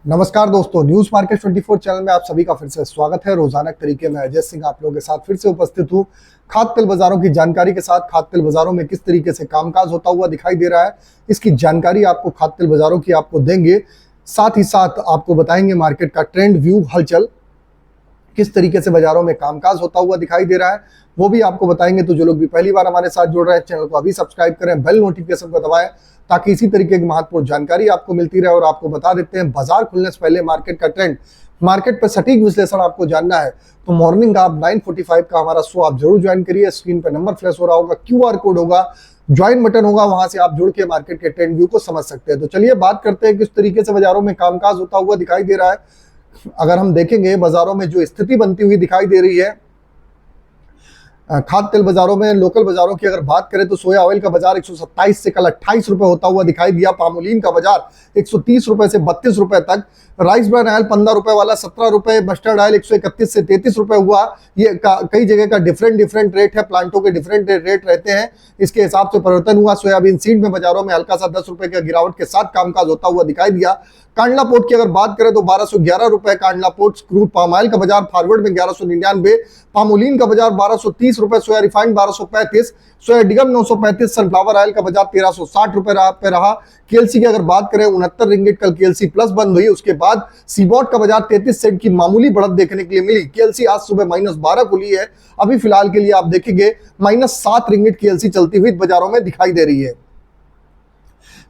नमस्कार दोस्तों, news market 24 channel में आप सभी का फिर से स्वागत है। रोजाना के तरीके में अजय सिंह आप लोगों के साथ फिर से उपस्थित हूँ खाद्य तेल बाजारों की जानकारी के साथ। खाद्य तेल बाजारों में किस तरीके से कामकाज होता हुआ दिखाई दे रहा है, इसकी जानकारी आपको खाद्य तेल बाजारों की आपको देंगे। साथ ही साथ आपको बताएंगे मार्केट का ट्रेंड व्यू, हलचल किस तरीके से बाजारों में कामकाज होता हुआ दिखाई दे रहा है, वो भी आपको बताएंगे। तो जो लोग भी पहली बार हमारे साथ जुड़ रहे हैं, चैनल को अभी सब्सक्राइब करें, बेल नोटिफिकेशन को दबाएं ताकि इसी तरीके की महत्वपूर्ण जानकारी आपको मिलती रहे। और आपको बता देते हैं बाजार खुलने से पहले मार्केट का ट्रेंड, मार्केट पर सटीक विश्लेषण आपको जानना है तो मॉर्निंग का आप 9:45 का हमारा शो आप जरूर ज्वाइन करिए। स्क्रीन पर नंबर फ्लैश हो रहा होगा, QR कोड होगा, ज्वाइन बटन होगा, वहां से आप जुड़ के मार्केट के ट्रेंड व्यू को समझ सकते हैं। तो चलिए बात करते हैं किस तरीके से बाजारों में कामकाज होता हुआ दिखाई दे रहा है। अगर हम देखेंगे बाजारों में जो स्थिति बनती हुई दिखाई दे रही है खाद्य तेल बाजारों में, लोकल बाजारों की अगर बात करें तो सोया ऑयल का बाजार 127 से कल 28 रुपए होता हुआ दिखाई दिया। पामोलिन का बाजार 130 रुपए से 32 रुपए तक। राइस ब्रान ऑयल 15 रुपए वाला 17 रुपए। मस्टर्ड ऑयल 131 से 33 रुपए हुआ। ये कई जगह का डिफरेंट रेट है, प्लांटों के डिफरेंट रेट रहते हैं, इसके हिसाब से परिवर्तन हुआ। सोयाबीन सीड में बाजारों में हल्का सा 10 रुपए का गिरावट के साथ कामकाज होता हुआ दिखाई दिया। कांडला पोर्ट की अगर बात करें तो 1211 रुपए Kandla port. Crude palm oil का बाजार फॉरवर्ड में 1199। पामोलिन का बाजार 1230 रुपए। सोया रिफाइंड 1235। सोया डिगम 935। सनफ्लावर ऑयल का बाजार 1360 रुपए पे रहा। केएलसी की अगर बात करें 69 रिंगिट कल केएलसी प्लस बंद हुई। उसके बाद सीबॉट का बाजार 33 सेंट की मामूली बढ़त देखने के लिए मिली। केएलसी आज सुबह -12 खुली है। अभी फिलहाल के लिए आप देखेंगे -7 रिंगिट केएलसी चलती हुई बाजारों में दिखाई दे रही है।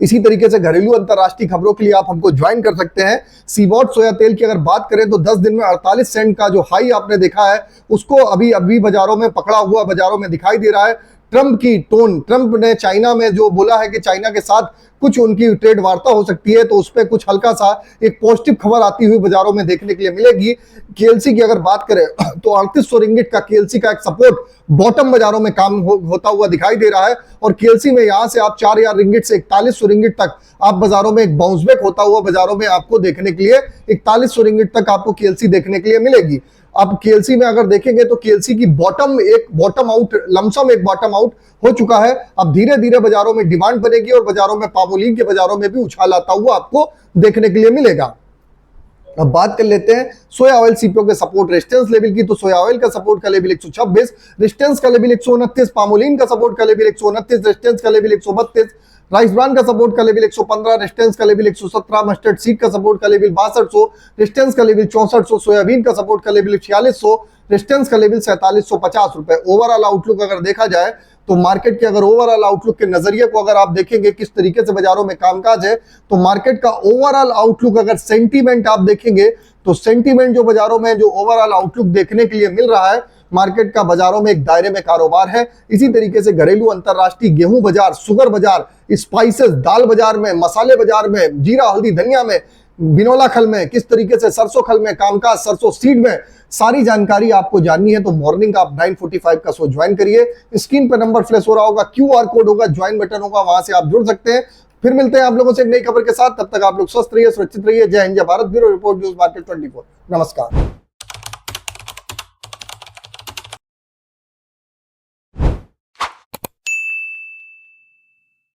इसी तरीके से घरेलू अंतरराष्ट्रीय खबरों के लिए आप हमको ज्वाइन कर सकते हैं। सीबॉट सोया तेल की अगर बात करें तो 10 दिन में 48 सेंट का जो हाई आपने देखा है उसको अभी बाजारों में पकड़ा हुआ बाजारों में दिखाई दे रहा है। ट्रंप की टोन, ट्रंप ने चाइना में जो बोला है कि चाइना के साथ कुछ उनकी ट्रेड वार्ता हो सकती है, तो उस पर कुछ हल्का सा एक पॉजिटिव खबर आती हुई बाजारों में देखने के लिए मिलेगी। केएलसी की अगर बात करें तो 3800 रिंगिट का केएलसी का एक सपोर्ट बॉटम बाजारों में काम होता हुआ दिखाई दे रहा है। और केएलसी में यहां से आप 4000 रिंगिट से 4100 रिंगिट तक आप बाजारों में एक बाउंस बैक होता हुआ बाजारों में आपको देखने के लिए 4100 रिंगिट तक आपको केएलसी देखने के लिए मिलेगी। अब केएलसी में अगर देखेंगे तो केएलसी की बॉटम आउट लमसम एक बॉटम आउट हो चुका है। अब धीरे धीरे बाजारों में डिमांड बनेगी और बाजारों में पामोलिन के बाजारों में भी उछाल आता हुआ आपको देखने के लिए मिलेगा। अब बात कर लेते हैं सोया ऑयल सीपीओ के सपोर्ट रेजिस्टेंस लेवल की। तो सोया ऑयल का सपोर्ट का लेवल 126, रेजिस्टेंस का लेवल 129। पामोलिन का सपोर्ट का लेवल 129, रेजिस्टेंस का लेवल 132। राइस ब्रान का सपोर्ट का लेवल 115, रेजिस्टेंस का लेवल 117। मस्टर्ड सीड का सपोर्ट का लेवल 6200, रेजिस्टेंस का लेवल 6400। सोयाबीन का सपोर्ट का लेवल 4600, रेजिस्टेंस का लेवल 4750 रुपए। ओवरऑल आउटलुक अगर देखा जाए तो मार्केट के अगर ओवरऑल आउटलुक के नजरिए को अगर आप देखेंगे किस तरीके से बाजारों में कामकाज है, तो मार्केट का ओवरऑल आउटलुक अगर सेंटीमेंट आप देखेंगे तो सेंटीमेंट जो बाजारों में जो ओवरऑल आउटलुक देखने के लिए मिल रहा है, मार्केट का बाजारों में एक दायरे में कारोबार है। इसी तरीके से घरेलू अंतरराष्ट्रीय गेहूं बाजार, शुगर बाजार, स्पाइसेस, दाल बाजार में, मसाले बाजार में, जीरा हल्दी धनिया में, बिनोला खल में, किस तरीके से सरसों खल में कामकाज, सरसों सीड में, सारी जानकारी आपको जाननी है तो मॉर्निंग का आप 9:45 का शो ज्वाइन करिए। स्क्रीन पर नंबर फ्लैश हो रहा होगा, QR कोड होगा, ज्वाइन बटन होगा, वहां से आप जुड़ सकते हैं। फिर मिलते हैं आप लोगों से एक नई खबर के साथ। तब तक आप लोग स्वस्थ रहिए, सुरक्षित रहिए। जय हिंद, जय Bharat. Bureau report, news market 24। नमस्कार।